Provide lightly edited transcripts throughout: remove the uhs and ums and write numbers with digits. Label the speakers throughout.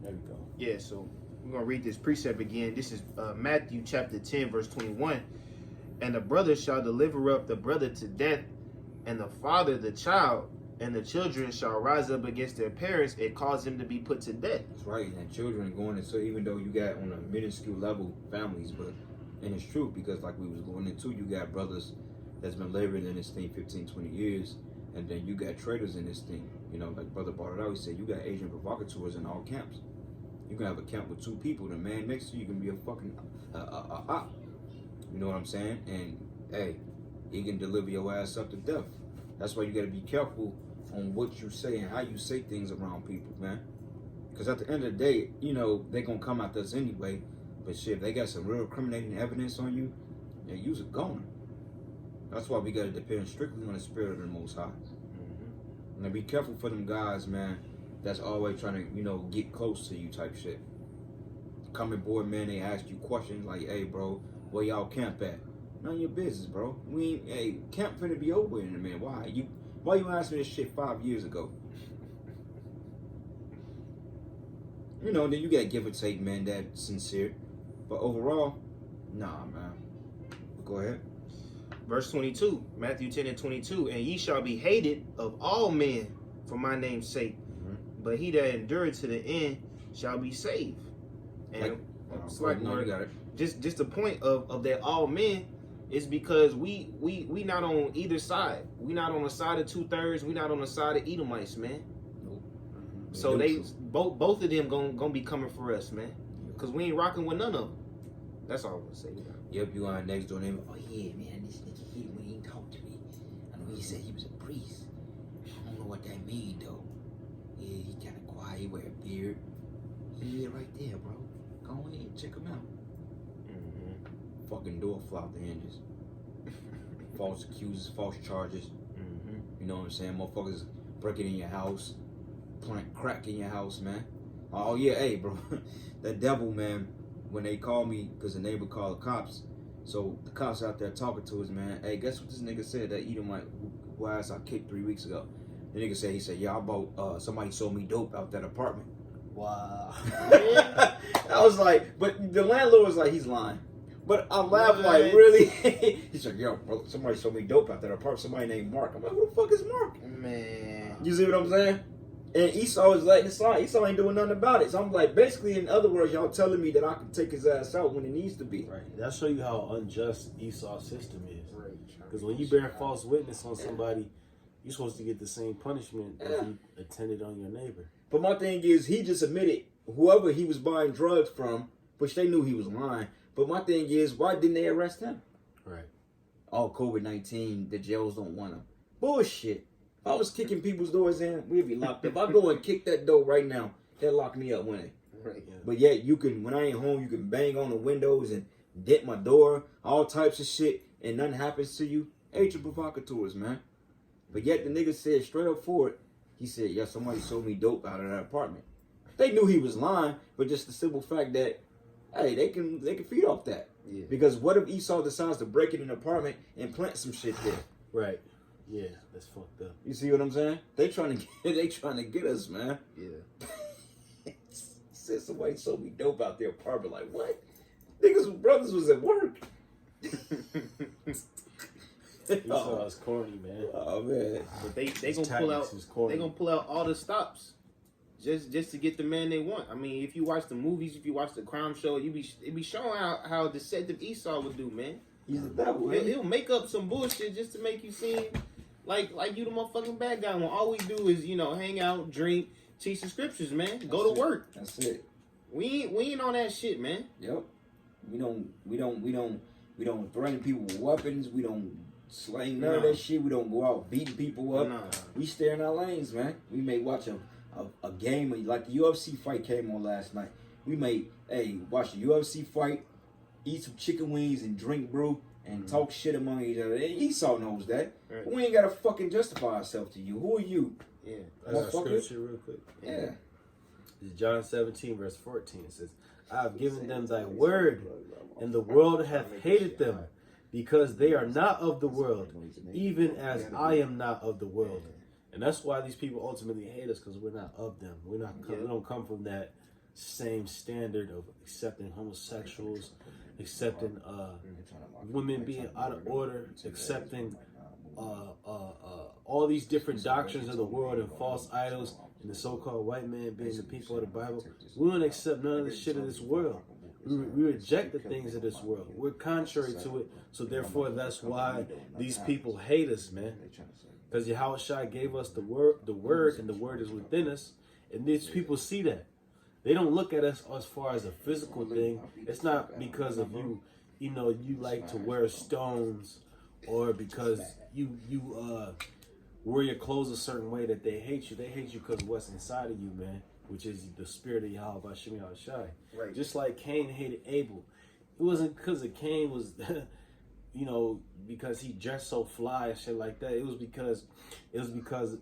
Speaker 1: There we go.
Speaker 2: Yeah, so we're going to read this precept again. This is Matthew chapter 10, verse 21. And the brother shall deliver up the brother to death, and the father the child, and the children shall rise up against their parents and cause them to be put to death.
Speaker 3: That's right. And children going into, even though you got on a minuscule level families, but, and it's true, because like we was going into, you got brothers that's been laboring in this thing 15, 20 years, and then you got traitors in this thing. You know, like Brother brought it out, he said, you got Asian provocateurs in all camps. You can have a camp with 2 people. The man next to you can be a fucking op. You know what I'm saying? And, hey, he can deliver your ass up to death. That's why you got to be careful on what you say and how you say things around people, man. Because at the end of the day, you know, they're going to come at us anyway. But shit, if they got some real incriminating evidence on you, yeah, you's a goner. That's why we got to depend strictly on the spirit of the Most High. Mm-hmm. Now be careful for them guys, man, that's always trying to, you know, get close to you type shit. Coming board, man, they ask you questions like, hey, bro, where y'all camp at? None of your business, bro. We ain't, hey, camp finna be over in a minute. Why you asked me this shit 5 years ago? You know, then you gotta give or take, man, that sincere. But overall, nah, man. Go ahead.
Speaker 2: Verse 22, Matthew 10 and 22. And ye shall be hated of all men for my name's sake. Mm-hmm. But he that endureth to the end shall be saved. And
Speaker 3: you got it.
Speaker 2: Just the point of that all men is because we not on either side. We not on the side of 2/3. We not on the side of Edomites, man. Nope. Mm-hmm. So they both of them gonna be coming for us, man. Cause we ain't rocking with none of them. That's all I'm gonna say.
Speaker 3: Yep, you are next door neighbor. Oh yeah, man, this nigga here when he ain't talk to me. I know he said he was a priest. I don't know what that mean though. Yeah, he kind of quiet, he wear a beard. Yeah, right there, bro. Go ahead, check him out. Mm-hmm. Fucking door fly off the hinges. False accuses, false charges. Mm-hmm. You know what I'm saying? Motherfuckers breaking in your house, plant crack in your house, man. Oh yeah, hey, bro, that devil, man. When they call me, because the neighbor called the cops, so the cops out there talking to us, man. Hey, guess what this nigga said? That Edomite who ass I kicked 3 weeks ago. The nigga said, he said, yeah, I bought, somebody sold me dope out that apartment.
Speaker 1: Wow.
Speaker 3: I was like, but the landlord was like, he's lying. But I laughed like, really? He said, yo, bro, somebody sold me dope out that apartment. Somebody named Mark. I'm like, who the fuck is Mark?
Speaker 2: Man.
Speaker 3: You see what I'm saying? And Esau is letting it slide. Esau ain't doing nothing about it. So I'm like, basically, in other words, y'all telling me that I can take his ass out when it needs to be.
Speaker 1: Right. That'll show you how unjust Esau's system is. Right. Because when you bear false witness on somebody, you're supposed to get the same punishment that you attended on your neighbor.
Speaker 3: But my thing is, he just admitted whoever he was buying drugs from, which they knew he was lying. But my thing is, why didn't they arrest him?
Speaker 1: Right.
Speaker 3: Oh, COVID-19, the jails don't want him. Bullshit. If I was kicking people's doors in, we'd be locked up. If I go and kick that door right now, they'll lock me up, wouldn't they?
Speaker 2: Right. Yeah.
Speaker 3: But yet, you can, when I ain't home, you can bang on the windows and dent my door, all types of shit, and nothing happens to you. Agent provocateurs, man. But yet, the nigga said straight up for it, he said, yeah, somebody sold me dope out of that apartment. They knew he was lying, but just the simple fact that, hey, they can feed off that. Yeah. Because what if Esau decides to break in an apartment and plant some shit there?
Speaker 1: Right. Yeah, that's fucked up.
Speaker 3: You see what I'm saying? They trying to get us, man.
Speaker 2: Yeah.
Speaker 3: He said somebody sold me dope out their apartment. Like, what? Niggas brothers was at work.
Speaker 1: Esau's corny, man.
Speaker 3: Oh man.
Speaker 2: But they gonna pull out all the stops. Just to get the man they want. I mean, if you watch the movies, if you watch the crime show, it be showing how deceptive Esau would do, man.
Speaker 3: He's the devil.
Speaker 2: He'll make up some bullshit just to make you seem like you the motherfucking bad guy. When all we do is, hang out, drink, teach the scriptures, man. Go to work.
Speaker 3: That's it.
Speaker 2: We ain't on that shit, man.
Speaker 3: Yep. We don't threaten people with weapons. We don't slang none of that shit. We don't go out beating people up. We stay in our lanes, man. We may watch a game like the UFC fight came on last night. We may watch the UFC fight, eat some chicken wings and drink brew and talk shit among each other. And Esau knows that. Right. But we ain't gotta fucking justify ourselves to you. Who are you?
Speaker 1: Yeah. That's a scripture real quick.
Speaker 3: Yeah.
Speaker 1: It's John 17 verse 14. It says, I have given them thy word, and the world hath hated them, because they are not of the world, even as I am not of the world. And that's why these people ultimately hate us, because we're not of them. We don't come from that same standard of accepting homosexuals, accepting women being out of order, accepting all these different doctrines of the world and false idols, and the so-called white man being the people of the Bible. We don't accept none of the shit of this world. We reject the things of this world. We're contrary to it. So therefore, that's why these people hate us, man. Because Yahushua gave us the word, and the word is within us. And these people see that. They don't look at us as far as a physical thing. It's not because of you, you like to wear stones, or because you wear your clothes a certain way that they hate you. They hate you because of what's inside of you, man, which is the spirit of Yahweh Shem Yahushai. Right. Just like Cain hated Abel. It wasn't because of Cain was, because he dressed so fly and shit like that. It was because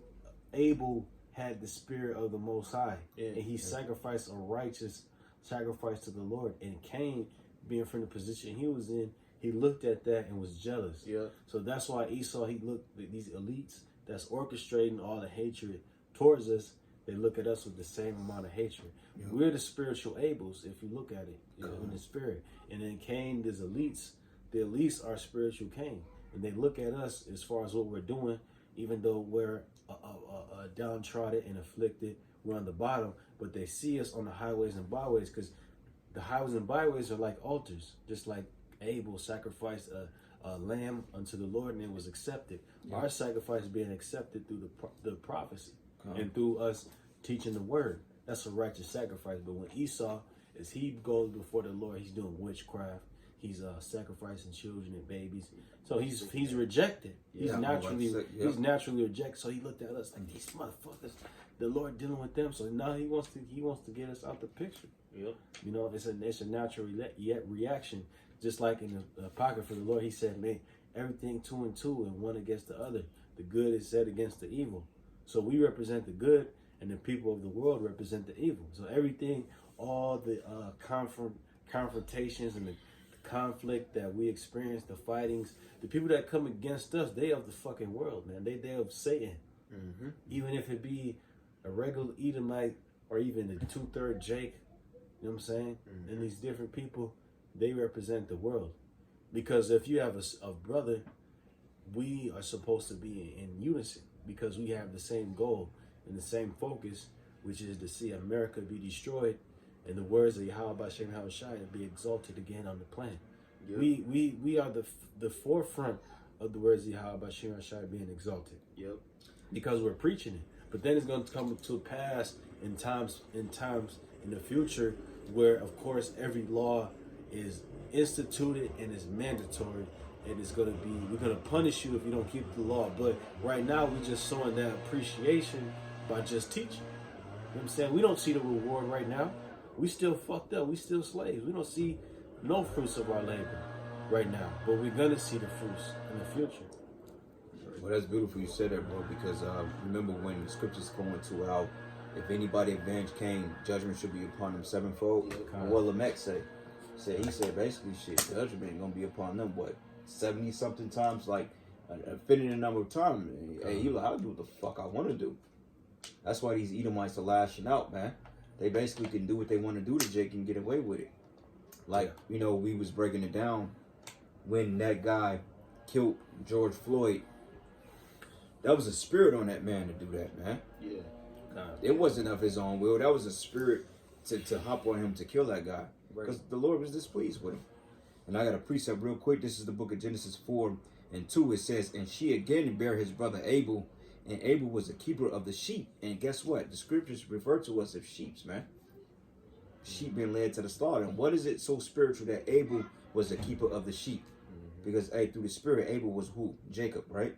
Speaker 1: Abel had the spirit of the Most High, and he sacrificed a righteous sacrifice to the Lord. And Cain, being from the position he was in, he looked at that and was jealous. Yeah. So that's why Esau, he looked at these elites that's orchestrating all the hatred towards us. They look at us with the same amount of hatred. Yeah. We're the spiritual Abels, if you look at it, in the spirit. And then Cain, there's elites. The elites are spiritual Cain, and they look at us as far as what we're doing, even though we're downtrodden and afflicted, we're on the bottom, but they see us on the highways and byways, because the highways and byways are like altars, just like Abel sacrificed a lamb unto the Lord and it was accepted. Yeah. Our sacrifice being accepted through the prophecy and through us teaching the word. That's a righteous sacrifice. But when Esau, as he goes before the Lord, he's doing witchcraft. He's sacrificing children and babies. So he's rejected. He's naturally rejected. So he looked at us like, these motherfuckers, the Lord dealing with them. So now he wants to get us out the picture. Yep. It's a natural reaction. Just like in the Apocrypha, the Lord, he said, man, everything two and two and one against the other. The good is set against the evil. So we represent the good, and the people of the world represent the evil. So everything, all the confrontations and the conflict that we experience, the fightings, the people that come against us, they of the fucking world, man. They of Satan. Mm-hmm. Even if it be a regular Edomite or even a 2/3 Jake, you know what I'm saying? Mm-hmm. And these different people, they represent the world. Because if you have a brother, we are supposed to be in unison, because we have the same goal and the same focus, which is to see America be destroyed and the words of Yahweh Shem Yahushai be exalted again on the planet. Yep. We are the forefront of the words of Yahweh Shem Yahushai being exalted. Yep. Because we're preaching it. But then it's going to come to pass in times in the future where, of course, every law is instituted and is mandatory, and it's going to be, we're going to punish you if you don't keep the law. But right now we're just showing that appreciation by just teaching. You know what I'm saying? We don't see the reward right now. We still fucked up. We still slaves. We don't see no fruits of our labor right now, but we're going to see the fruits in the future.
Speaker 3: Well, that's beautiful you said that, bro, because remember when the scriptures go into how if anybody avenge Cain, judgment should be upon them sevenfold. And what Lamech said? He said basically shit, judgment ain't gonna be upon them, 70 something times, like a fitting number of times. Hey, you like, I'll do what the fuck I want to do. That's why these Edomites are lashing out, man. They basically can do what they want to do to Jake and get away with it. Like, we was breaking it down when that guy killed George Floyd. That was a spirit on that man to do that, man. Yeah. It wasn't of his own will. That was a spirit to hop on him to kill that guy. Because the Lord was displeased with him. And I got a precept real quick. This is the book of Genesis 4:2. It says, and she again bare his brother Abel, and Abel was a keeper of the sheep. And guess what? The scriptures refer to us as sheep, man. Sheep being led to the slaughter. And what is it so spiritual that Abel was a keeper of the sheep? Because through the spirit, Abel was who? Jacob, right?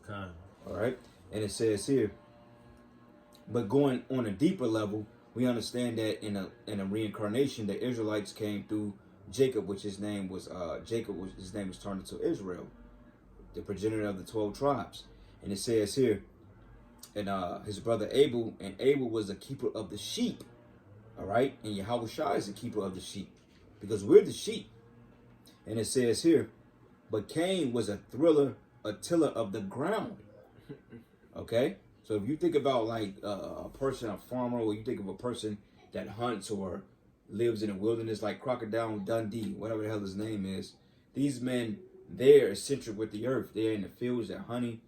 Speaker 3: All right. And it says here, but going on a deeper level, we understand that in a reincarnation, the Israelites came through Jacob, which his name was his name was turned into Israel, the progenitor of the 12 tribes. And it says here, and his brother Abel, and Abel was a keeper of the sheep. All right, and Yahushua is the keeper of the sheep, because we're the sheep. And it says here, but Cain was a tiller of the ground. Okay, So if you think about like a person, a farmer, or you think of a person that hunts or lives in the wilderness, like Crocodile Dundee, whatever the hell his name is, these men, they're eccentric with the earth. They're in the fields, they're hunting,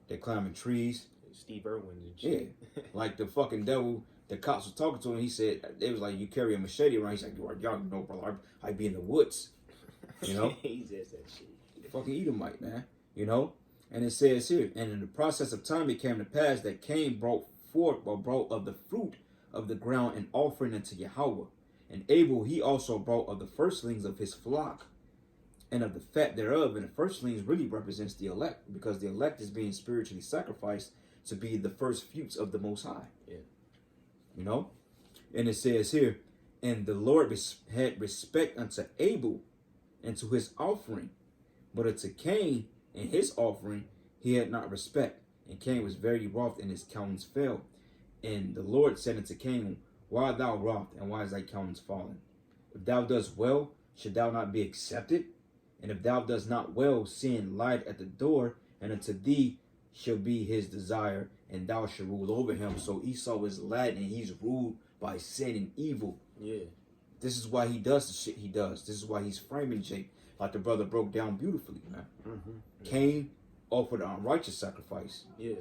Speaker 3: they're climbing trees.
Speaker 2: Steve Irwin and shit.
Speaker 3: Yeah, like the fucking devil. The cops was talking to him. He said, "It was like you carry a machete around." He's like, "Y'all know, brother. I be in the woods, you know."
Speaker 2: He says that shit.
Speaker 3: Fucking Edomite, man. You know. And it says here, and in the process of time, it came to pass that Cain brought forth or brought of the fruit of the ground an offering unto Yahweh, and Abel he also brought of the firstlings of his flock, and of the fat thereof. And the firstlings really represents the elect, because the elect is being spiritually sacrificed to be the first fruits of the Most High.
Speaker 2: Yeah.
Speaker 3: You know? And it says here, and the Lord had respect unto Abel and to his offering, but unto Cain and his offering he had not respect. And Cain was very wroth, and his countenance fell. And the Lord said unto Cain, why art thou wroth, and why is thy countenance fallen? If thou dost well, should thou not be accepted? And if thou dost not well, sin lied at the door, and unto thee shall be his desire, and thou shalt rule over him. So Esau is led, and he's ruled by sin and evil.
Speaker 2: Yeah.
Speaker 3: This is why he does the shit he does. This is why he's framing Jake, like the brother broke down beautifully, man. Cain offered an unrighteous sacrifice.
Speaker 2: Yeah.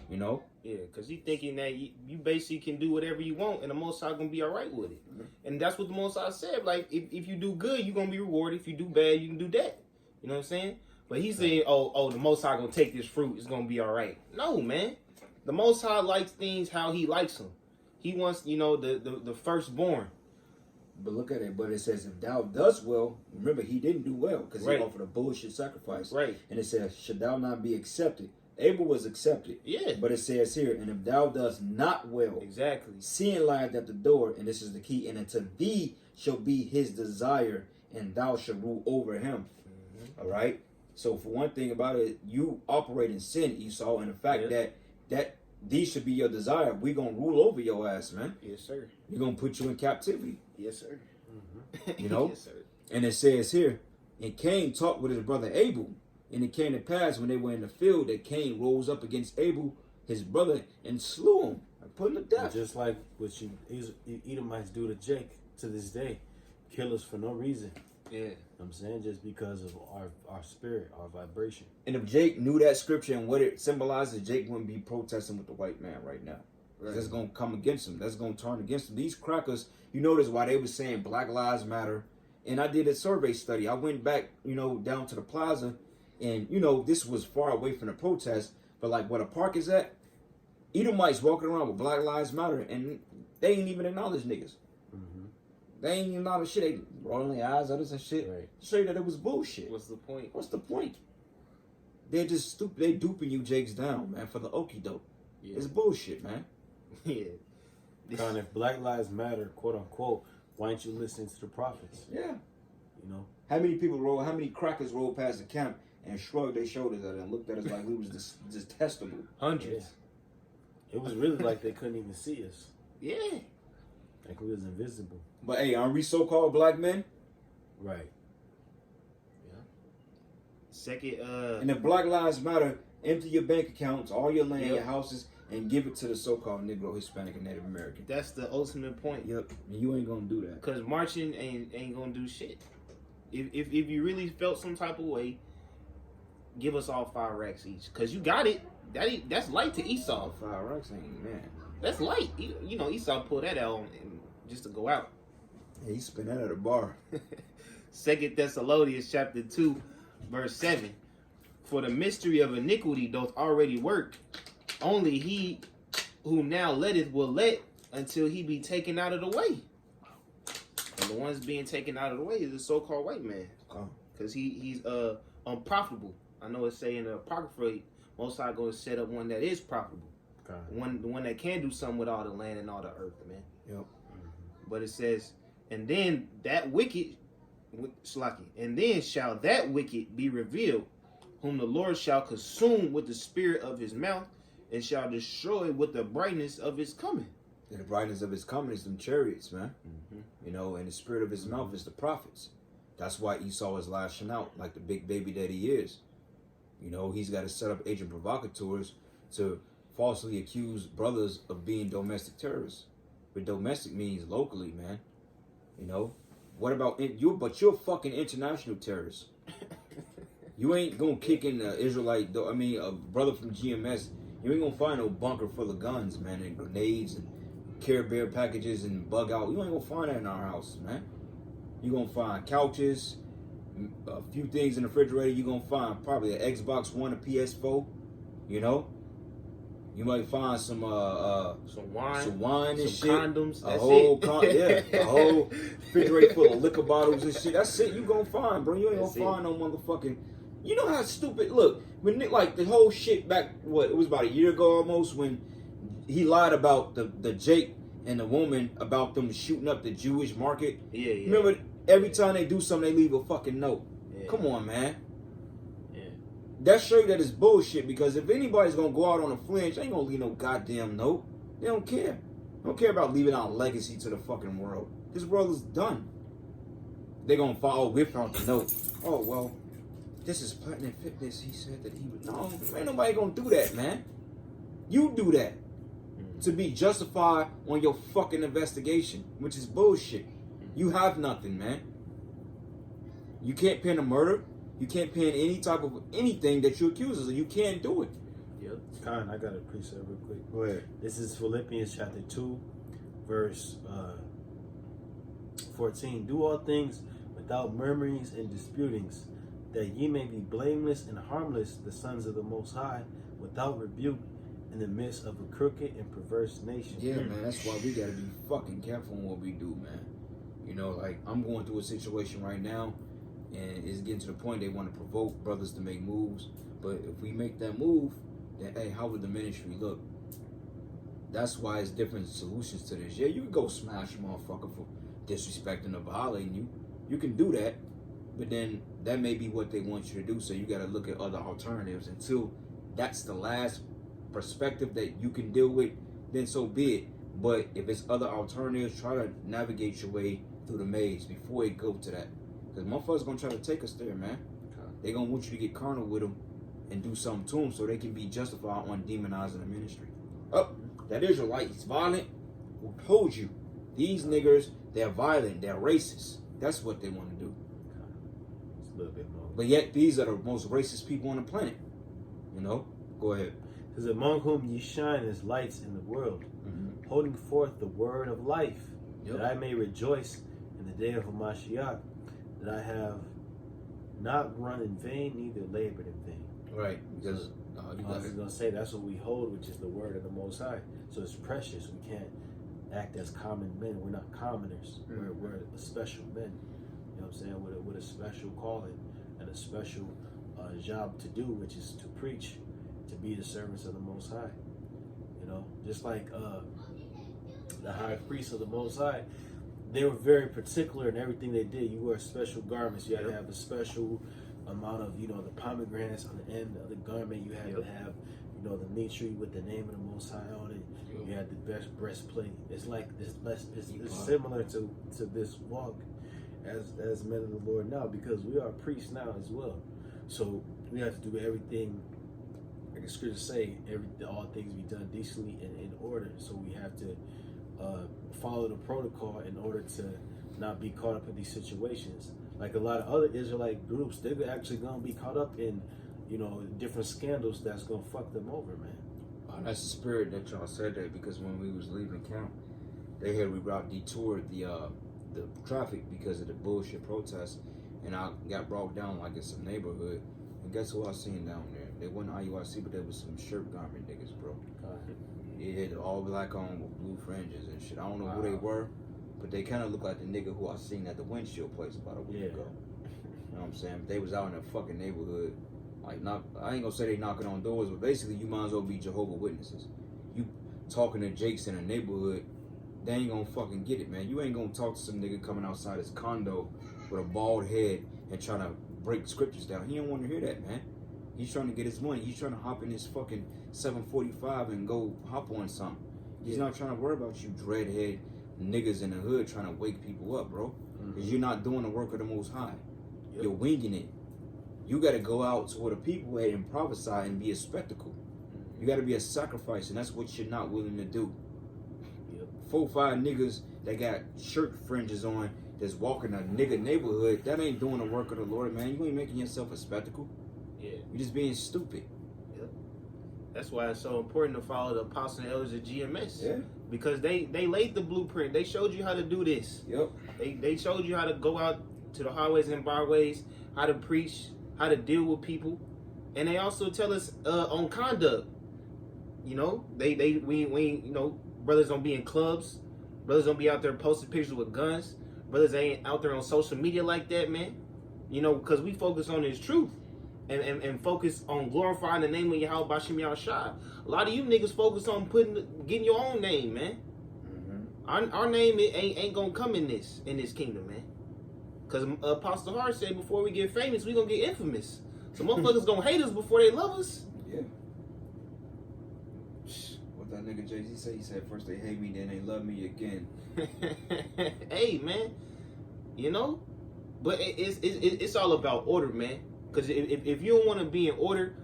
Speaker 3: You know?
Speaker 2: Yeah, because he thinking that you basically can do whatever you want, and the Most High gonna be all right with it. And that's what the Most High said. Like, if you do good, you're gonna be rewarded. If you do bad, you can do that. You know what I'm saying? But he's saying, oh, the Most High gonna take this fruit. It's gonna be all right. No, man. The Most High likes things how he likes them. He wants, the firstborn.
Speaker 3: But look at it. But it says, if thou dost well, remember, he didn't do well because he offered a bullshit sacrifice.
Speaker 2: Right.
Speaker 3: And it says, should thou not be accepted? Abel was accepted.
Speaker 2: Yeah.
Speaker 3: But it says here, and if thou dost not well,
Speaker 2: exactly,
Speaker 3: sin lieth at the door, and this is the key, and unto thee shall be his desire, and thou shalt rule over him. All right? So for one thing about it, you operate in sin, Esau, and the fact that these should be your desire. We're going to rule over your ass, man.
Speaker 2: Yes, sir.
Speaker 3: We're going to put you in captivity.
Speaker 2: Yes, sir.
Speaker 3: You know?
Speaker 2: Yes, sir.
Speaker 3: And it says here, and Cain talked with his brother Abel. And it came to pass when they were in the field that Cain rose up against Abel, his brother, and slew him and put him to death.
Speaker 1: Just like what you Edomites do to Jake to this day. Kill us for no reason.
Speaker 2: Yeah.
Speaker 1: You know what I'm saying? Just because of our spirit, our vibration.
Speaker 3: And if Jake knew that scripture and what it symbolizes, Jake wouldn't be protesting with the white man right now. Right. That's going to come against him. That's going to turn against him. These crackers, you notice why they were saying Black Lives Matter. And I did a survey study. I went back, down to the plaza. And, this was far away from the protest. But, like, where the park is at, Edomites walking around with Black Lives Matter. And they ain't even acknowledge niggas. They ain't even acknowledge shit. They rolling their eyes at us and shit. Right. Show you that it was bullshit.
Speaker 2: What's the point?
Speaker 3: What's the point? They're just stupid. They duping you jakes down, man, for the okie doke. Yeah. It's bullshit, man.
Speaker 2: Yeah.
Speaker 1: Con, if Black Lives Matter, quote unquote, why aren't you listening to the prophets?
Speaker 3: Yeah.
Speaker 1: How
Speaker 3: many crackers rolled past the camp and shrugged their shoulders at it and looked at us like we was detestable?
Speaker 2: Hundreds.
Speaker 1: Yeah. It was really like they couldn't even see us.
Speaker 2: Yeah.
Speaker 1: Like we was invisible.
Speaker 3: But hey, aren't we so-called black men?
Speaker 1: Right.
Speaker 2: Yeah. Second,
Speaker 3: and if Black Lives Matter, empty your bank accounts, all your land, your houses, and give it to the so-called Negro, Hispanic, and Native American.
Speaker 2: That's the ultimate point.
Speaker 3: Yep. And you ain't gonna do that.
Speaker 2: Because marching ain't gonna do shit. If you really felt some type of way, give us all 5 racks each. Because you got it. That's light to Esau.
Speaker 3: 5 racks ain't, man.
Speaker 2: That's light. Esau pulled that out just to go out.
Speaker 3: Yeah, he spent that at a bar.
Speaker 2: 2 Thessalonians chapter 2, verse 7. For the mystery of iniquity doth already work. Only he who now letteth will let until he be taken out of the way. And the ones being taken out of the way is the so-called white man. Because he's unprofitable. I know it's saying in the Apocrypha, Most High going to set up one that is profitable. Okay. The one that can do something with all the land and all the earth, man.
Speaker 3: Yep.
Speaker 2: But it says, and then that wicked, and then shall that wicked be revealed, whom the Lord shall consume with the spirit of his mouth, and shall destroy with the brightness of his coming.
Speaker 3: And the brightness of his coming is them chariots, man. And the spirit of his mouth is the prophets. That's why Esau is lashing out like the big baby that he is. He's got to set up agent provocateurs to falsely accuse brothers of being domestic terrorists. But domestic means locally, man. You know? What about but you're a fucking international terrorist. You ain't gonna kick in the Israelite, a brother from GMS. You ain't gonna find no bunker full of guns, man, and grenades and Care Bear packages and bug out. You ain't gonna find that in our house, man. You gonna find couches, a few things in the refrigerator. You gonna find probably an Xbox One, a PS4. You know, you might find some wine and
Speaker 2: some
Speaker 3: shit.
Speaker 2: condoms.
Speaker 3: A whole refrigerator full of liquor bottles and shit. That's it. You gonna find, bro. You ain't gonna find no motherfucking. You know how stupid. Look, when like the whole shit back, it was about a year ago almost, when he lied about the Jake and the woman about them shooting up the Jewish market.
Speaker 2: Yeah.
Speaker 3: Remember, every time they do something, they leave a fucking note.
Speaker 2: Yeah.
Speaker 3: Come on, man.
Speaker 2: Yeah.
Speaker 3: That show you that is bullshit, because if anybody's gonna go out on a flinch, they ain't gonna leave no goddamn note. They don't care. They don't care about leaving out legacy to the fucking world. This world is done. They gonna follow. We found the note. Oh well, this is Platinum Fitness. He said that he would. No, ain't nobody gonna do that, man. You do that to be justified on your fucking investigation, which is bullshit. You have nothing, man. You can't pin a murder. You can't pin any type of anything that you accuse us of. You can't do it.
Speaker 1: Yep. Khan, I got a precept real quick.
Speaker 3: Go ahead.
Speaker 1: This is Philippians chapter 2, verse 14. Do all things without murmurings and disputings, that ye may be blameless and harmless, the sons of the Most High, without rebuke, in the midst of a crooked and perverse nation.
Speaker 3: Yeah, man. That's why we gotta be fucking careful in what we do, man. You know, like I'm going through a situation right now, and it's getting to the point they want to provoke brothers to make moves. But if we make that move, then hey, how would the ministry look? That's why it's different solutions to this. Yeah, you can go smash a motherfucker for disrespecting or violating you. You can do that, but then that may be what they want you to do. So you got to look at other alternatives until that's the last perspective that you can deal with. Then so be it. But if it's other alternatives, try to navigate your way through the maze before it go to that. Because motherfuckers gonna try to take us there, man. They gonna want you to get carnal with them and do something to them so they can be justified on demonizing the ministry. Oh, that Israelite is violent. Who told you? These niggers, they're violent, they're racist. That's what they want to do.
Speaker 1: It's a little bit more.
Speaker 3: But yet, these are the most racist people on the planet. You know? Go ahead.
Speaker 1: It says, among whom ye shine as lights in the world, holding forth the word of life, that I may rejoice in the day of Hamashiach, that I have not run in vain, neither labored in vain.
Speaker 3: Right, because
Speaker 1: I was going to say, that's what we hold, which is the word of the Most High. So it's precious. We can't act as common men. We're not commoners. We're special men. You know what I'm saying? With a special calling and a special job to do, which is to preach, to be the servants of the Most High. You know, just like the high priest of the Most High, they were very particular in everything they did. You wear special garments. You had to have a special amount of, the pomegranates on the end of the garment. You had to have, the mitre with the name of the Most High on it. You had the best breastplate. It's like it's similar to this walk as men of the Lord now, because we are priests now as well. So we have to do everything, like the scriptures say, all things be done decently and in order. So we have to follow the protocol in order to not be caught up in these situations. Like a lot of other Israelite groups, they're actually going to be caught up in, different scandals that's going to fuck them over, man.
Speaker 3: That's the spirit that y'all said that, because when we was leaving camp, they had detoured the traffic because of the bullshit protests, and I got brought down like in some neighborhood, and guess who I seen down there? They wasn't IUIC, but there was some shirt garment niggas, bro. It had all black on with blue fringes and shit. I don't know who they were, but they kind of looked like the nigga who I seen at the windshield place about a week ago. You know what I'm saying? But they was out in that fucking neighborhood. Like, I ain't gonna say they knocking on doors, but basically you might as well be Jehovah's Witnesses. You talking to Jakes in a neighborhood, they ain't gonna fucking get it, man. You ain't gonna talk to some nigga coming outside his condo with a bald head and trying to break scriptures down. He don't want to hear that, man. He's trying to get his money. He's trying to hop in his fucking 745 and go hop on something. He's not trying to worry about you dreadhead niggas in the hood trying to wake people up, bro. Because you're not doing the work of the Most High. You're winging it. You got to go out to where the people at and prophesy and be a spectacle. You got to be a sacrifice, and that's what you're not willing to do.
Speaker 1: Yep.
Speaker 3: 4 5 niggas that got shirt fringes on that's walking a nigga neighborhood, that ain't doing the work of the Lord, man. You ain't making yourself a spectacle.
Speaker 2: Yeah.
Speaker 3: You're just being stupid.
Speaker 2: Yep. That's why it's so important to follow the apostles and elders of GMS.
Speaker 3: Yeah.
Speaker 2: Because they laid the blueprint. They showed you how to do this.
Speaker 3: Yep.
Speaker 2: They showed you how to go out to the highways and byways, how to preach, how to deal with people. And they also tell us on conduct. You know, we you know, brothers don't be in clubs, brothers don't be out there posting pictures with guns, brothers ain't out there on social media like that, man. You know, because we focus on this truth and focus on glorifying the name of Yahweh Bashim Yahushua. A lot of you niggas focus on getting your own name, man. Our name ain't gonna come in this kingdom, man. Because Apostle Hart said before we get famous, we gonna get infamous. So motherfuckers gonna hate us before they love us.
Speaker 3: Yeah. What that nigga Jay-Z say? He said first they hate me, then they love me again.
Speaker 2: Hey, man. You know? But it's all about order, man. Because if you don't want to be in order,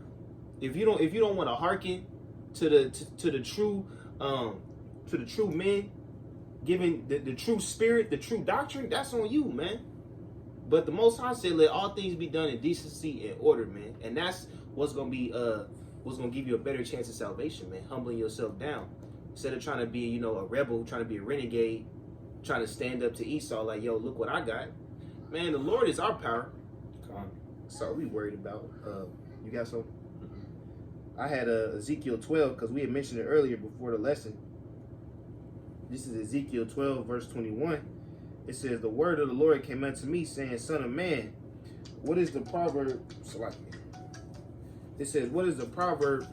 Speaker 2: if you don't want to hearken to the true men, giving the true spirit, the true doctrine, that's on you, man. But the Most High said, let all things be done in decency and order, man. And that's what's gonna give you a better chance of salvation, man. Humbling yourself down instead of trying to be, you know, a rebel, trying to be a renegade, trying to stand up to Esau like, yo, look what I got. Man, the Lord is our power. So we worried about. You got some? I had Ezekiel 12 because we had mentioned it earlier before the lesson. This is Ezekiel 12 verse 21. It says, the word of the Lord came unto me, saying, son of man, what is the proverb? It says, what is the proverb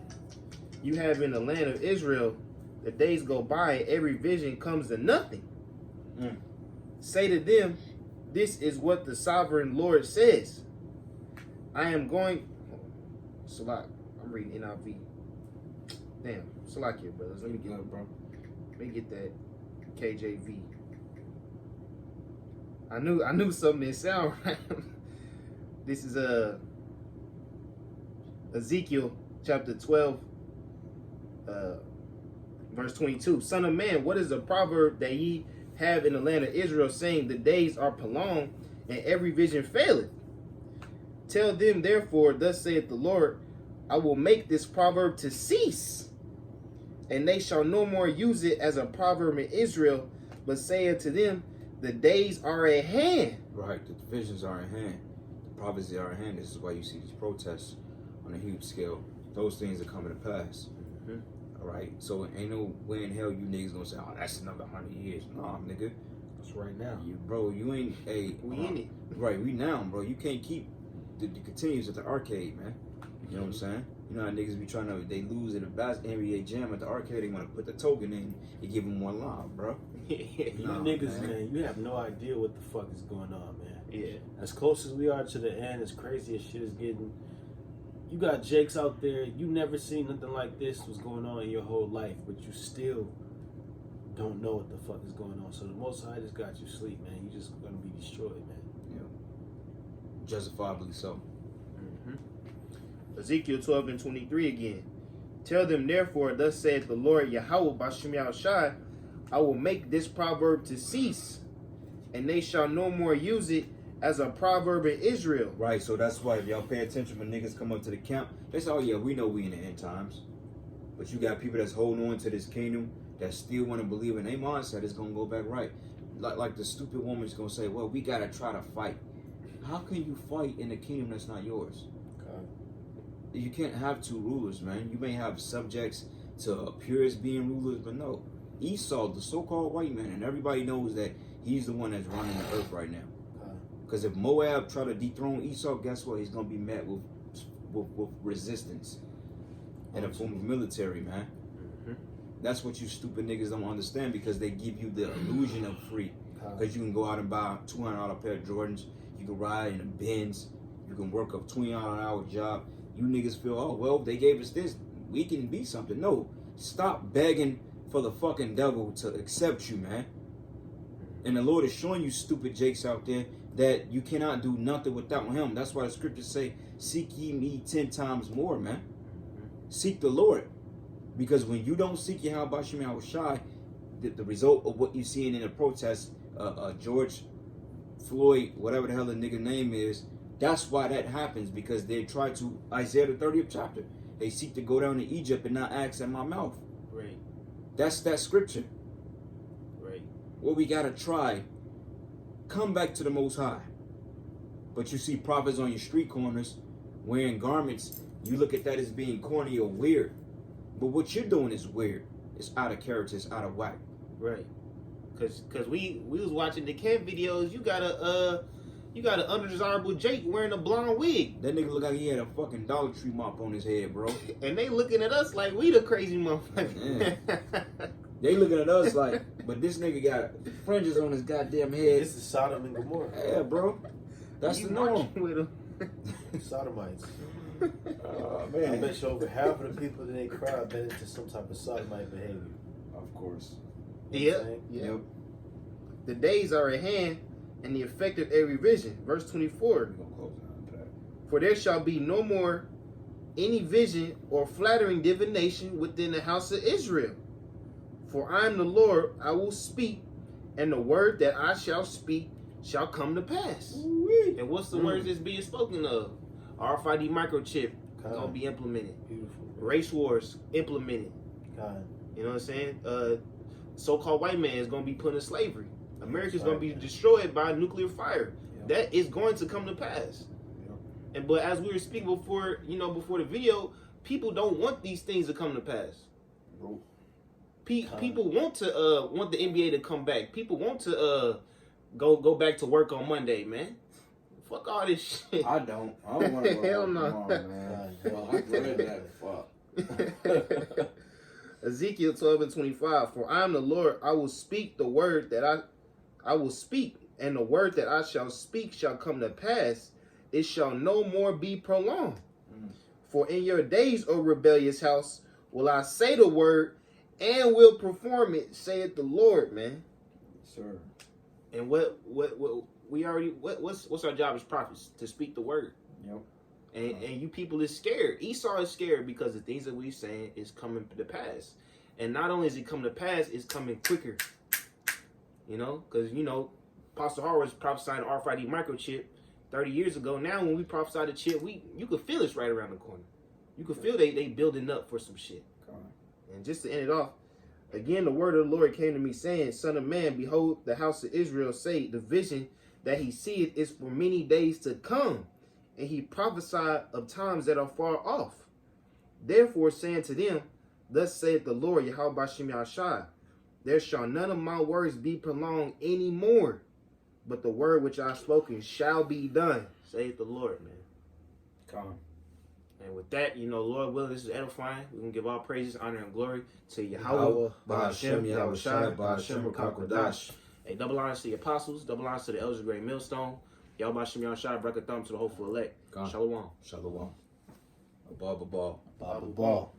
Speaker 2: you have in the land of Israel? The days go by, and every vision comes to nothing. Say to them, this is what the sovereign Lord says. I am going... Salak, I'm reading NIV. Damn, Salak here, brothers. Let me get that KJV. I knew something didn't sound right. This is Ezekiel chapter 12, verse 22. Son of man, what is the proverb that ye have in the land of Israel, saying the days are prolonged and every vision faileth? Tell them therefore, thus saith the Lord, I will make this proverb to cease, and they shall no more use it as a proverb in Israel, but say unto them, the days are at hand.
Speaker 3: Right, the visions are in hand. The prophecies are in hand. This is why you see these protests on a huge scale. Those things are coming to pass. All right, so ain't no way in hell you niggas gonna say, oh, that's another 100 years. Nah, nigga.
Speaker 1: That's right now.
Speaker 3: You ain't, hey.
Speaker 2: We in it.
Speaker 3: Right, we now, bro. You can't keep the continues at the arcade, man. You know what I'm saying? You know how niggas be trying to, they lose at the NBA Jam at the arcade, they want to put the token in and give them one line, bro.
Speaker 1: You niggas, man, you have no idea what the fuck is going on, man.
Speaker 2: Yeah.
Speaker 1: As close as we are to the end, as crazy as shit is getting, you got Jakes out there, you never seen nothing like this was going on in your whole life, but you still don't know what the fuck is going on. So the Most High just got you asleep, man. You just gonna be destroyed, man.
Speaker 3: Yeah. Justifiably so.
Speaker 2: Ezekiel 12 and 23 again. Tell them therefore, thus saith the Lord Yahweh Bashim Yahushua, I will make this proverb to cease, and they shall no more use it as a proverb in Israel.
Speaker 3: Right, so that's why if y'all pay attention when niggas come up to the camp, they say, oh yeah, we know we in the end times. But you got people that's holding on to this kingdom that still want to believe in their mindset it's going to go back right. Like the stupid woman's going to say, well, we got to try to fight. How can you fight in a kingdom that's not yours? You can't have two rulers, man. You may have subjects to appear as being rulers, but no. Esau, the so-called white man, and everybody knows that he's the one that's running the earth right now. Because if Moab try to dethrone Esau, guess what? He's going to be met with resistance in the form of military, man. That's what you stupid niggas don't understand, because they give you the illusion of free. Because you can go out and buy a $200 pair of Jordans. You can ride in a Benz. You can work a $20 an hour job. You niggas feel, oh, well, they gave us this, we can be something. No, stop begging for the fucking devil to accept you, man. And the Lord is showing you stupid jakes out there that you cannot do nothing without him. That's why the scriptures say, seek ye me 10 times more, man. Seek the Lord. Because when you don't seek Yahweh Shem Yahushai, the result of what you're seeing in the protests, George Floyd, whatever the hell the nigga name is, that's why that happens, because they try to, Isaiah the 30th chapter, they seek to go down to Egypt and not ask at my mouth.
Speaker 2: Right.
Speaker 3: That's that scripture.
Speaker 2: Right.
Speaker 3: What we gotta try, come back to the Most High. But you see prophets on your street corners wearing garments, you look at that as being corny or weird. But what you're doing is weird. It's out of character, it's out of whack.
Speaker 2: Right. Cause we was watching the camp videos. You got an undesirable Jake wearing a blonde wig.
Speaker 3: That nigga look like he had a fucking Dollar Tree mop on his head, bro.
Speaker 2: And they looking at us like we the crazy motherfuckers.
Speaker 3: They looking at us like, but this nigga got fringes on his goddamn head.
Speaker 1: This is Sodom and Gomorrah.
Speaker 3: Yeah, bro. That's the norm.
Speaker 2: With them.
Speaker 1: Sodomites.
Speaker 3: Oh,
Speaker 1: I
Speaker 3: man.
Speaker 1: bet you over half of the people in their crowd been into some type of sodomite behavior.
Speaker 3: Of course.
Speaker 1: You know what I'm
Speaker 2: Yep.
Speaker 1: saying?
Speaker 3: Yep.
Speaker 2: The days are at hand, and the effect of every vision. Verse 24.
Speaker 3: We're gonna close it on that.
Speaker 2: For there shall be no more any vision or flattering divination within the house of Israel. For I am the Lord, I will speak, and the word that I shall speak shall come to pass.
Speaker 3: Ooh-wee.
Speaker 2: And what's the words that's being spoken of? RFID microchip
Speaker 1: God.
Speaker 2: gonna be implemented.
Speaker 1: Beautiful.
Speaker 2: Race wars implemented.
Speaker 1: God.
Speaker 2: You know what I'm saying? So-called white man is gonna be put in slavery. America's
Speaker 1: That's
Speaker 2: gonna be
Speaker 1: right, man.
Speaker 2: destroyed by nuclear fire.
Speaker 1: Yep.
Speaker 2: That is going to come to pass.
Speaker 1: Yep.
Speaker 2: And but as we were speaking before, before the video, people don't want these things to come to pass.
Speaker 1: Nope.
Speaker 2: People want the NBA to come back. People want to go back to work on Monday, man. Fuck all this shit.
Speaker 3: I don't want to go
Speaker 2: Hell
Speaker 3: home
Speaker 2: no.
Speaker 3: tomorrow, man. Well, I read that. Fuck.
Speaker 2: Ezekiel 12:25. For I am the Lord, I will speak the word that I will speak, and the word that I shall speak shall come to pass. It shall no more be prolonged. For in your days, O rebellious house, will I say the word and will perform it, saith the Lord, man.
Speaker 3: Sir.
Speaker 2: And what we already what's our job as prophets? To speak the word.
Speaker 3: Yep.
Speaker 2: And you people is scared. Esau is scared because the things that we're saying is coming to pass. And not only is it coming to pass, it's coming quicker. Because, Apostle Howard was prophesying RFID microchip 30 years ago. Now, when we prophesy the chip, you could feel it's right around the corner. You could feel they building up for some shit. And just to end it off, again, the word of the Lord came to me saying, Son of man, behold, the house of Israel say, the vision that he seeth is for many days to come. And he prophesied of times that are far off. Therefore, saying to them, Thus saith the Lord, Yahweh Shem Yahushai, there shall none of my words be prolonged any more, but the word which I have spoken shall be done, saith the Lord, man.
Speaker 3: Come.
Speaker 2: And with that, Lord willing, this is edifying. We can give all praises, honor, and glory to Yahweh,
Speaker 1: Yahweh,
Speaker 2: Ba'ashem, Yahushai,
Speaker 3: Ba'ashem,
Speaker 2: Ba'Kodash. Hey, double honors to the apostles, double honors to the elders of Great Millstone. Yahweh Ba'ashem, Yahushai, break a thumb to the hopeful elect.
Speaker 3: God.
Speaker 2: Shalom.
Speaker 3: Shalom. Above.
Speaker 1: Bible ball.